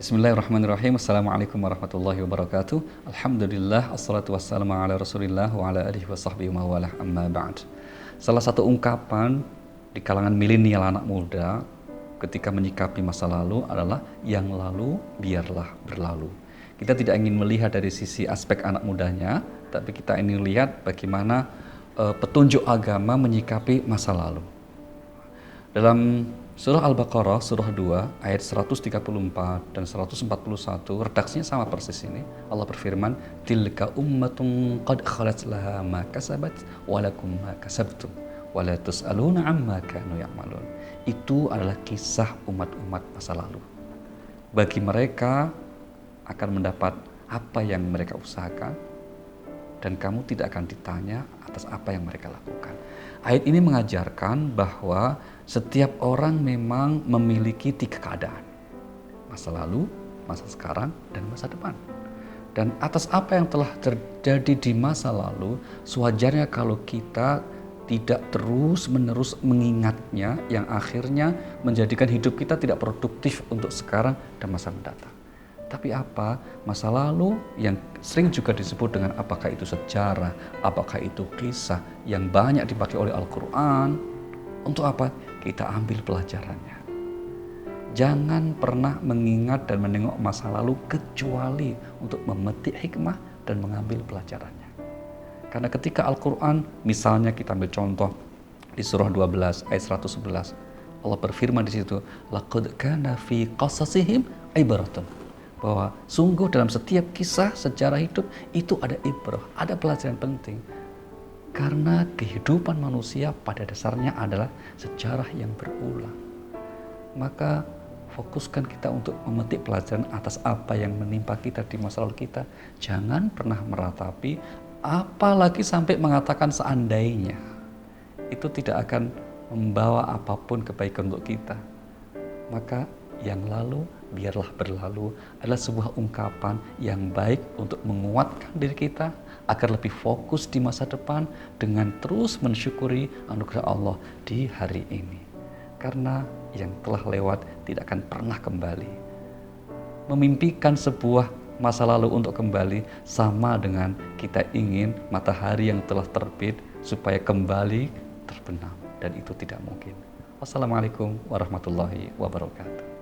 Bismillahirrahmanirrahim. Assalamualaikum warahmatullahi wabarakatuh. Alhamdulillah, assalatu wassalamu ala rasulillah wa ala alihi wa sahbihi wa mawalah, amma ba'd. Salah satu ungkapan di kalangan milenial anak muda ketika menyikapi masa lalu adalah yang lalu biarlah berlalu. Kita tidak ingin melihat dari sisi aspek anak mudanya, tapi kita ingin lihat bagaimana petunjuk agama menyikapi masa lalu. Dalam Surah Al-Baqarah, surah 2, ayat 134 dan 141, redaksinya sama persis ini. Allah berfirman, "Tilka ummatun qad khalat laha ma kasabat wa lakum ma kasabtum wa la tus'aluna amma kanu ya'malun." Itu adalah kisah umat-umat masa lalu. Bagi mereka akan mendapat apa yang mereka usahakan, dan kamu tidak akan ditanya atas apa yang mereka lakukan. Ayat ini mengajarkan bahwa setiap orang memang memiliki 3 keadaan. Masa lalu, masa sekarang, dan masa depan. Dan atas apa yang telah terjadi di masa lalu, sewajarnya kalau kita tidak terus-menerus mengingatnya, yang akhirnya menjadikan hidup kita tidak produktif untuk sekarang dan masa mendatang. Tapi apa? Masa lalu yang sering juga disebut dengan apakah itu sejarah, apakah itu kisah yang banyak dipakai oleh Al-Quran. Untuk apa? Kita ambil pelajarannya. Jangan pernah mengingat dan menengok masa lalu kecuali untuk memetik hikmah dan mengambil pelajarannya. Karena ketika Al-Quran, misalnya kita ambil contoh di surah 12 ayat 111, Allah berfirman di situ, "Laqad kana fi qasasihim ibratun." Bahwa sungguh dalam setiap kisah sejarah hidup itu ada ibrah, ada pelajaran penting. Karena kehidupan manusia pada dasarnya adalah sejarah yang berulang. Maka fokuskan kita untuk memetik pelajaran atas apa yang menimpa kita di masa lalu kita. Jangan pernah meratapi, apalagi sampai mengatakan seandainya. Itu tidak akan membawa apapun kebaikan untuk kita. Maka yang lalu biarlah berlalu adalah sebuah ungkapan yang baik untuk menguatkan diri kita agar lebih fokus di masa depan dengan terus mensyukuri anugerah Allah di hari ini. Karena yang telah lewat tidak akan pernah kembali. Memimpikan sebuah masa lalu untuk kembali sama dengan kita ingin matahari yang telah terbit supaya kembali terbenam, dan itu tidak mungkin. Wassalamualaikum warahmatullahi wabarakatuh.